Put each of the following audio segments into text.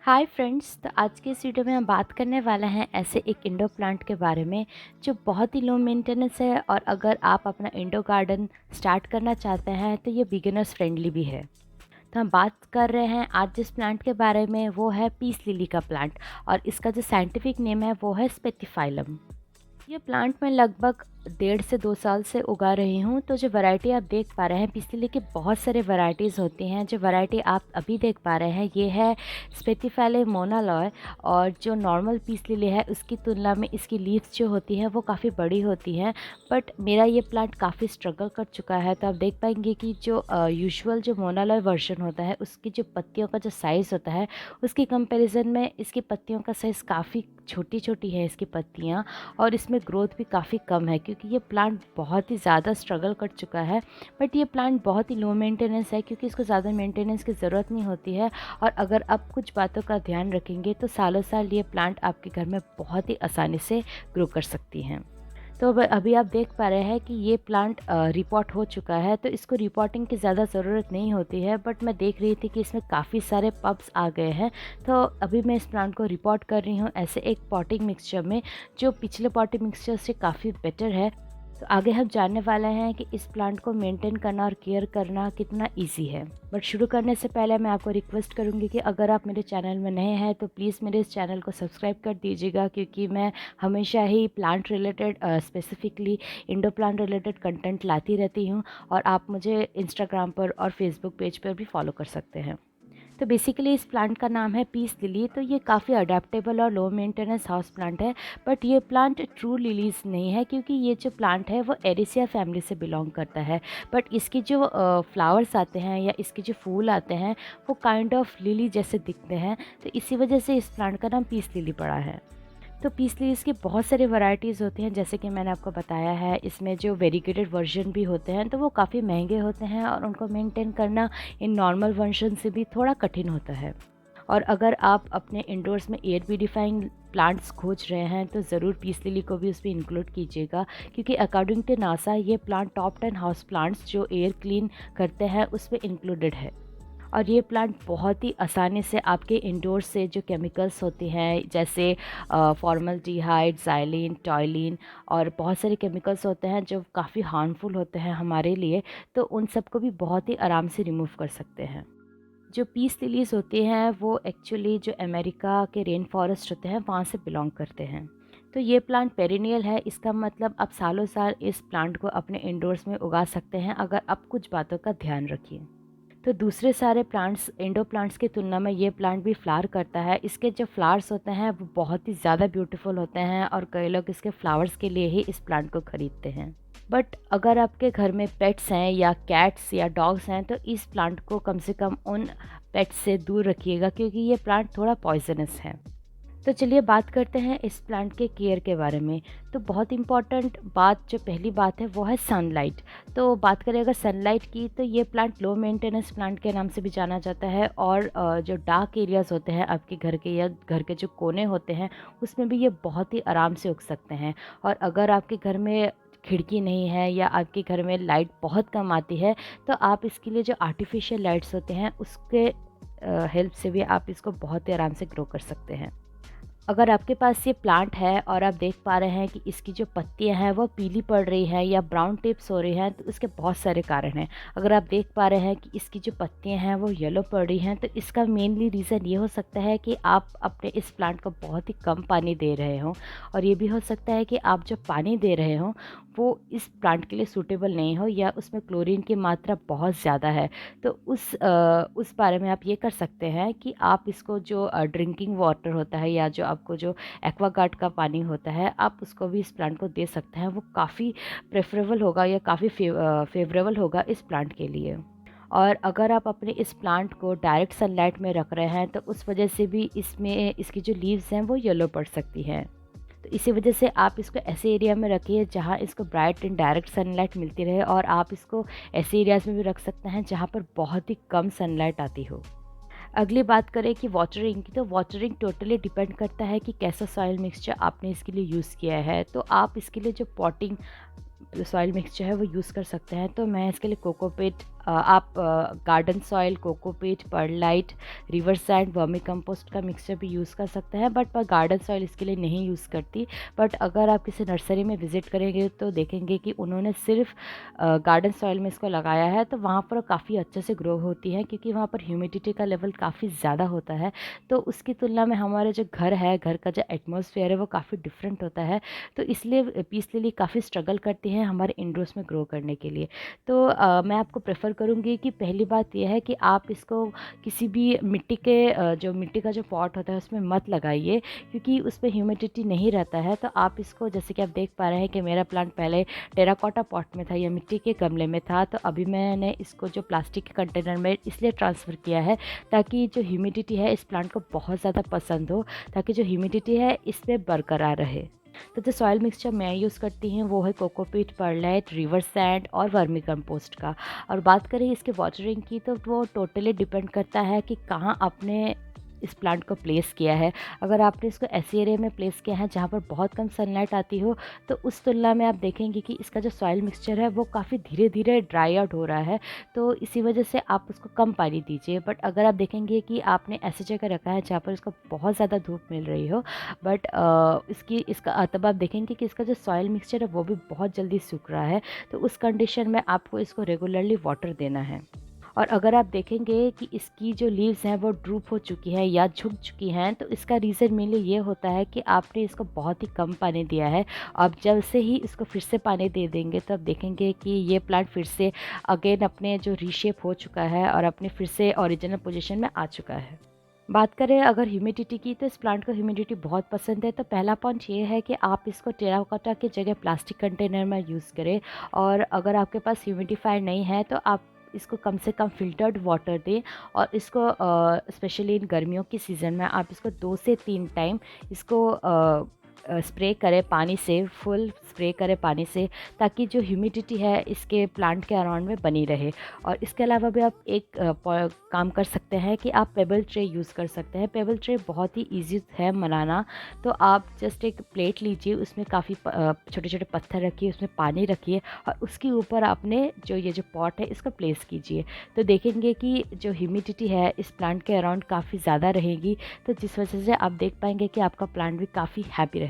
Hi friends. तो आज के इस वीडियो में हम बात करने वाले हैं ऐसे एक इंडोर प्लांट के बारे में जो बहुत ही लो मेंटेनेंस है, और अगर आप अपना इंडोर गार्डन स्टार्ट करना चाहते हैं तो ये बिगिनर्स फ्रेंडली भी है। तो हम बात कर रहे हैं आज जिस प्लांट के बारे में, वो है पीस लिली का प्लांट, और इसका जो साइंटिफिक नेम है वो है स्पेथिफाइलम। ये प्लांट मैं लगभग 1.5 से 2 साल से उगा रही हूँ। तो जो वैरायटी आप देख पा रहे हैं, पीस लिली की बहुत सारे वैरायटीज़ होती हैं। जो वैरायटी आप अभी देख पा रहे हैं ये है स्पेथिफाइलम मोनालॉय। और जो नॉर्मल पीस लिली है उसकी तुलना में इसकी लीव्स जो होती हैं वो काफ़ी बड़ी होती हैं। बट मेरा ये प्लांट काफ़ी स्ट्रगल कर चुका है, तो आप देख पाएंगे कि जो यूजुअल जो मोनालॉय वर्जन होता है उसकी जो पत्तियों का जो साइज़ होता है उसकी कंपैरिजन में इसकी पत्तियों का साइज़ काफ़ी छोटी छोटी है इसकी पत्तियाँ। और इसमें ग्रोथ भी काफ़ी कम है क्योंकि ये प्लांट बहुत ही ज़्यादा स्ट्रगल कर चुका है। बट ये प्लांट बहुत ही लो मेंटेनेंस है क्योंकि इसको ज़्यादा मेंटेनेंस की ज़रूरत नहीं होती है। और अगर आप कुछ बातों का ध्यान रखेंगे तो सालों साल ये प्लांट आपके घर में बहुत ही आसानी से ग्रो कर सकती हैं। तो अब अभी आप देख पा रहे हैं कि ये प्लांट रिपोर्ट हो चुका है, तो इसको रिपोर्टिंग की ज़्यादा ज़रूरत नहीं होती है। बट मैं देख रही थी कि इसमें काफ़ी सारे पब्स आ गए हैं, तो अभी मैं इस प्लांट को रिपोर्ट कर रही हूँ ऐसे एक पॉटिंग मिक्सचर में जो पिछले पॉटिंग मिक्सचर से काफ़ी बेटर है। तो आगे हम जानने वाले हैं कि इस प्लांट को मेंटेन करना और केयर करना कितना इजी है। बट शुरू करने से पहले मैं आपको रिक्वेस्ट करूंगी कि अगर आप मेरे चैनल में नए हैं तो प्लीज़ मेरे इस चैनल को सब्सक्राइब कर दीजिएगा, क्योंकि मैं हमेशा ही plant related specifically indoor plant related content लाती रहती हूँ। और आप मुझे इंस्टाग्राम पर और फेसबुक पेज पर भी फॉलो कर सकते हैं। तो बेसिकली इस प्लांट का नाम है पीस लिली। तो ये काफ़ी अडेप्टेबल और लो मेंटेनेंस हाउस प्लांट है। बट ये प्लांट ट्रू लिलीज नहीं है क्योंकि ये जो प्लांट है वो एरिसिया फैमिली से बिलोंग करता है। बट इसकी जो फ्लावर्स आते हैं या इसके जो फूल आते हैं वो काइंड ऑफ लिली जैसे दिखते हैं। तो इसी वजह से इस प्लांट का नाम पीस लिली पड़ा है। तो पीस लीव्स की बहुत सारी वैरायटीज़ होती हैं, जैसे कि मैंने आपको बताया है। इसमें जो वेरीगेटेड वर्जन भी होते हैं तो वो काफ़ी महंगे होते हैं, और उनको मेंटेन करना इन नॉर्मल वर्जन से भी थोड़ा कठिन होता है। और अगर आप अपने इंडोर्स में एयर प्यूरीफाइंग प्लांट्स खोज रहे हैं तो ज़रूर पीस लिली को भी उसमें इंक्लूड कीजिएगा, क्योंकि अकॉर्डिंग टू नासा ये प्लांट टॉप 10 हाउस प्लांट्स जो एयर क्लीन करते हैं उसमें इंक्लूडेड है। और ये प्लांट बहुत ही आसानी से आपके इंडोर से जो केमिकल्स होते हैं, जैसे फॉर्मल्डिहाइड, ज़ाइलिन, टॉयलिन और बहुत सारे केमिकल्स होते हैं जो काफ़ी हार्मफुल होते हैं हमारे लिए, तो उन सब को भी बहुत ही आराम से रिमूव कर सकते हैं। जो पीस लिलीज़ होती हैं वो एक्चुअली जो अमेरिका के रेन फॉरेस्ट होते हैं वहाँ से बिलोंग करते हैं। तो ये प्लांट पेरिनियल है, इसका मतलब आप सालों साल इस प्लांट को अपने इंडोर्स में उगा सकते हैं अगर आप कुछ बातों का ध्यान रखिए। तो दूसरे सारे प्लांट्स, इंडोर प्लांट्स की तुलना में ये प्लांट भी फ्लावर करता है। इसके जो फ्लावर्स होते हैं वो बहुत ही ज़्यादा ब्यूटीफुल होते हैं, और कई लोग इसके फ्लावर्स के लिए ही इस प्लांट को खरीदते हैं। बट अगर आपके घर में पेट्स हैं या कैट्स या डॉग्स हैं तो इस प्लांट को कम से कम उन पेट्स से दूर रखिएगा, क्योंकि ये प्लांट थोड़ा पॉइजनस है। तो चलिए बात करते हैं इस प्लांट के केयर के बारे में। तो बहुत इम्पॉर्टेंट बात, जो पहली बात है वो है सनलाइट। तो बात करें अगर सनलाइट की, तो ये प्लांट लो मेंटेनेंस प्लांट के नाम से भी जाना जाता है। और जो डार्क एरियाज़ होते हैं आपके घर के या घर के जो कोने होते हैं उसमें भी ये बहुत ही आराम से उग सकते हैं। और अगर आपके घर में खिड़की नहीं है या आपके घर में लाइट बहुत कम आती है तो आप इसके लिए जो आर्टिफिशियल लाइट्स होते हैं उसके हेल्प से भी आप इसको बहुत ही आराम से ग्रो कर सकते हैं। अगर आपके पास ये प्लांट है और आप देख पा रहे हैं कि इसकी जो पत्तियां हैं वो पीली पड़ रही हैं या ब्राउन टिप्स हो रही हैं, तो इसके बहुत सारे कारण हैं। अगर आप देख पा रहे हैं कि इसकी जो पत्तियां हैं वो येलो पड़ रही हैं, तो इसका मेनली रीज़न ये हो सकता है कि आप अपने इस प्लांट को बहुत ही कम पानी दे रहे हो। और ये भी हो सकता है कि आप जो पानी दे रहे हो वो इस प्लांट के लिए सूटेबल नहीं हो, या उसमें क्लोरीन की मात्रा बहुत ज़्यादा है। तो उस बारे में आप ये कर सकते हैं कि आप इसको जो ड्रिंकिंग वाटर होता है या जो आपको जो एक्वागार्ड का पानी होता है आप उसको भी इस प्लांट को दे सकते हैं। वो काफ़ी प्रेफरेबल होगा या काफ़ी फेवरेबल होगा इस प्लांट के लिए। और अगर आप अपने इस प्लांट को डायरेक्ट सनलाइट में रख रहे हैं तो उस वजह से भी इसमें इसकी जो लीव्स हैं वो येलो पड़ सकती हैं। तो इसी वजह से आप इसको ऐसे एरिया में रखिए जहाँ इसको ब्राइट एंड डायरेक्ट सनलाइट मिलती रहे। और आप इसको ऐसे एरियाज़ में भी रख सकते हैं जहाँ पर बहुत ही कम सनलाइट आती हो। अगली बात करें कि वाटरिंग की, तो वाटरिंग टोटली डिपेंड करता है कि कैसा सॉइल मिक्सचर आपने इसके लिए यूज़ किया है। तो आप इसके लिए जो पॉटिंग सॉइल मिक्स जो है वो यूज़ कर सकते हैं। तो मैं इसके लिए कोकोपीट, आप garden soil, cocopeat, perlite, river sand, vermicompost का मिक्सचर भी यूज़ कर सकते हैं, बट मैं गार्डन सॉइल इसके लिए नहीं यूज़ करती। बट अगर आप किसी नर्सरी में विज़िट करेंगे तो देखेंगे कि उन्होंने सिर्फ गार्डन सॉइल में इसको लगाया है, तो वहाँ पर काफ़ी अच्छे से ग्रो होती है, क्योंकि वहाँ पर ह्यूमिडिटी का लेवल काफ़ी ज़्यादा होता है। तो उसकी तुलना में हमारा जो घर है, घर का जो एटमॉस्फेयर है वो काफ़ी डिफरेंट होता है। तो इसलिए पीस लिली काफ़ी स्ट्रगल करती हैं हमारे इंडोर्स में ग्रो करने के लिए। तो मैं आपको प्रेफ़र करूँगी कि पहली बात ये है कि आप इसको किसी भी मिट्टी के जो मिट्टी का जो पॉट होता है उसमें मत लगाइए, क्योंकि उसमें ह्यूमिडिटी नहीं रहता है। तो आप इसको, जैसे कि आप देख पा रहे हैं कि मेरा प्लांट पहले टेराकोटा पॉट में था या मिट्टी के गमले में था, तो अभी मैंने इसको जो प्लास्टिक के कंटेनर में इसलिए ट्रांसफ़र किया है ताकि जो ह्यूमिडिटी है इस प्लांट को बहुत ज़्यादा पसंद हो, ताकि जो ह्यूमिडिटी है इसमें बरकरार रहे। तो जो सॉइल मिक्सचर मैं यूज़ करती हूँ वो है कोकोपीट, परलाइट, रिवर सैंड और वर्मी कंपोस्ट का। और बात करें इसके वाटरिंग की, तो वो टोटली डिपेंड करता है कि कहाँ आपने इस प्लांट को प्लेस किया है। अगर आपने इसको ऐसे एरिया में प्लेस किया है जहाँ पर बहुत कम सनलाइट आती हो, तो उस तुलना में आप देखेंगे कि इसका जो सॉइल मिक्सचर है वो काफ़ी धीरे धीरे ड्राई आउट हो रहा है। तो इसी वजह से आप उसको कम पानी दीजिए। बट अगर आप देखेंगे कि आपने ऐसी जगह रखा है जहाँ पर इसको बहुत ज़्यादा धूप मिल रही हो, बट तब आप देखेंगे कि इसका जो सॉइल मिक्सचर है वो भी बहुत जल्दी सूख रहा है। तो उस कंडीशन में आपको इसको रेगुलरली वाटर देना है। और अगर आप देखेंगे कि इसकी जो लीव्स हैं वो ड्रूप हो चुकी हैं या झुक चुकी हैं, तो इसका रीज़न मेनली ये होता है कि आपने इसको बहुत ही कम पानी दिया है। अब जब से ही इसको फिर से पानी दे देंगे तो आप देखेंगे कि ये प्लांट फिर से अगेन अपने जो रीशेप हो चुका है और अपने फिर से ओरिजिनल पोजीशन में आ चुका है। बात करें अगर ह्यूमिडिटी की, तो इस प्लांट को ह्यूमिडिटी बहुत पसंद है। तो पहला पॉइंट ये है कि आप इसको टेराकोटा की जगह प्लास्टिक कंटेनर में यूज़ करें। और अगर आपके पास ह्यूमिडिफायर नहीं है तो आप इसको कम से कम फ़िल्टर्ड वाटर दें। और इसको स्पेशली इन गर्मियों की सीज़न में आप इसको 2 से 3 टाइम इसको स्प्रे करें पानी से, फुल स्प्रे करें पानी से, ताकि जो ह्यूमिडिटी है इसके प्लांट के अराउंड में बनी रहे। और इसके अलावा भी आप एक काम कर सकते हैं कि आप पेबल ट्रे यूज़ कर सकते हैं। पेबल ट्रे बहुत ही ईज़ी है बनाना। तो आप जस्ट एक प्लेट लीजिए, उसमें काफ़ी छोटे छोटे पत्थर रखिए, उसमें पानी रखिए और उसके ऊपर आपने जो पॉट है इसको प्लेस कीजिए। तो देखेंगे कि जो ह्यूमिडिटी है इस प्लांट के अराउंड काफ़ी ज़्यादा रहेगी, तो जिस वजह से आप देख पाएंगे कि आपका प्लांट भी काफ़ी हैप्पी रहेगा।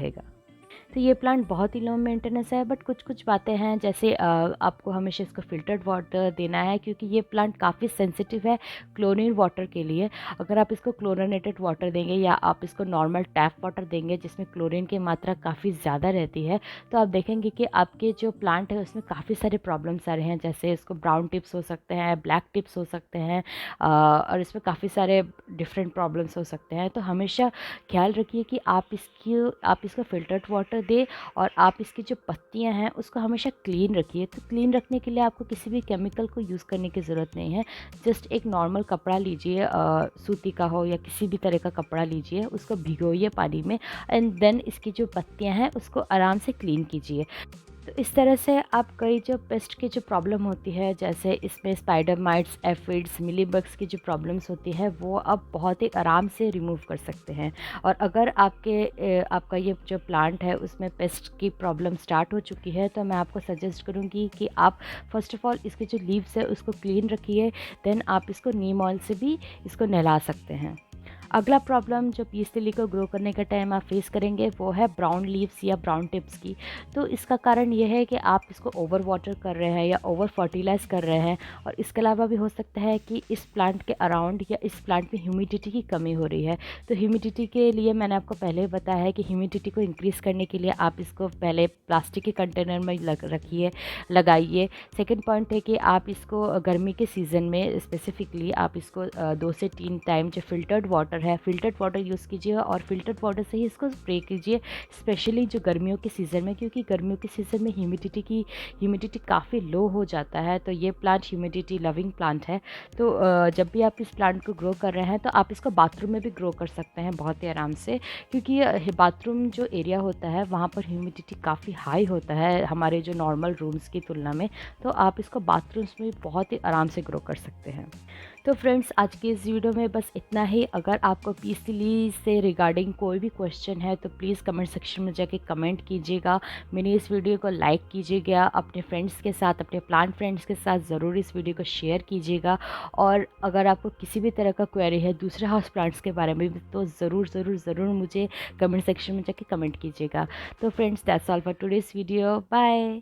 तो ये प्लांट बहुत ही लो मेंटेनेंस है, बट कुछ बातें हैं, जैसे आपको हमेशा इसको फ़िल्टर्ड वाटर देना है, क्योंकि ये प्लांट काफ़ी सेंसिटिव है क्लोरीन वाटर के लिए। अगर आप इसको क्लोरिनेटेड वाटर देंगे या आप इसको नॉर्मल टैप वाटर देंगे जिसमें क्लोरीन की मात्रा काफ़ी ज़्यादा रहती है, तो आप देखेंगे कि आपके जो प्लांट है उसमें काफ़ी सारे प्रॉब्लम्स आ रहे हैं। जैसे इसको ब्राउन टिप्स हो सकते हैं, ब्लैक टिप्स हो सकते हैं, और इसमें काफ़ी सारे डिफरेंट प्रॉब्लम्स हो सकते हैं। तो हमेशा ख्याल रखिए कि आप इसको फ़िल्टर्ड वाटर दें और आप इसकी जो पत्तियां हैं उसको हमेशा क्लीन रखिए। तो क्लीन रखने के लिए आपको किसी भी केमिकल को यूज़ करने की ज़रूरत नहीं है। जस्ट एक नॉर्मल कपड़ा लीजिए, सूती का हो या किसी भी तरह का कपड़ा लीजिए, उसको भिगोइए पानी में एंड देन इसकी जो पत्तियां हैं उसको आराम से क्लीन कीजिए। तो इस तरह से आप कई जो पेस्ट की जो प्रॉब्लम होती है, जैसे इसमें स्पाइडर माइट्स, एफिड्स, मिलीबग्स की जो प्रॉब्लम्स होती है, वो आप बहुत ही आराम से रिमूव कर सकते हैं। और अगर आपका ये जो प्लांट है उसमें पेस्ट की प्रॉब्लम स्टार्ट हो चुकी है, तो मैं आपको सजेस्ट करूँगी कि आप फर्स्ट ऑफ ऑल इसके जो लीव्स है उसको क्लीन रखिए। देन आप इसको नीम ऑयल से भी इसको नहला सकते हैं। अगला प्रॉब्लम जो पीस लिली को ग्रो करने का टाइम आप फेस करेंगे वो है ब्राउन लीव्स या ब्राउन टिप्स की। तो इसका कारण ये है कि आप इसको ओवर वाटर कर रहे हैं या ओवर फर्टिलाइज कर रहे हैं। और इसके अलावा भी हो सकता है कि इस प्लांट के अराउंड या इस प्लांट में ह्यूमिडिटी की कमी हो रही है। तो ह्यूमिडिटी के लिए मैंने आपको पहले ही बताया है कि ह्यूमिडिटी को इंक्रीज़ करने के लिए आप इसको पहले प्लास्टिक के कंटेनर में लगाइए। सेकेंड पॉइंट है कि आप इसको गर्मी के सीज़न में स्पेसिफिकली आप इसको 2 से 3 टाइम जो फ़िल्टर्ड वाटर है, फ़िल्टर्ड वाटर यूज़ कीजिए और फ़िल्टर्ड वाटर से ही इसको स्प्रे कीजिए, स्पेशली जो गर्मियों के सीज़न में, क्योंकि गर्मियों के सीज़न में ह्यूमिडिटी काफ़ी लो हो जाता है। तो ये प्लांट ह्यूमिडिटी लविंग प्लांट है। तो जब भी आप इस प्लांट को ग्रो कर रहे हैं तो आप इसको बाथरूम में भी ग्रो कर सकते हैं बहुत ही आराम से, क्योंकि बाथरूम जो एरिया होता है वहाँ पर ह्यूमिडिटी काफ़ी हाई होता है हमारे जो नॉर्मल रूम्स की तुलना में। तो आप इसको बाथरूम्स में भी बहुत ही आराम से ग्रो कर सकते हैं। तो फ्रेंड्स, आज की इस वीडियो में बस इतना ही। अगर आपको पीसीली से रिगार्डिंग कोई भी क्वेश्चन है तो प्लीज़ कमेंट सेक्शन में जाके कमेंट कीजिएगा। मेरी इस वीडियो को लाइक कीजिएगा, अपने फ्रेंड्स के साथ, अपने प्लांट फ्रेंड्स के साथ ज़रूर इस वीडियो को शेयर कीजिएगा। और अगर आपको किसी भी तरह का क्वेरी है दूसरे हाउस प्लांट्स के बारे में भी तो ज़रूर मुझे कमेंट सेक्शन में जाके कमेंट कीजिएगा। तो friends, that's all for today's video. Bye.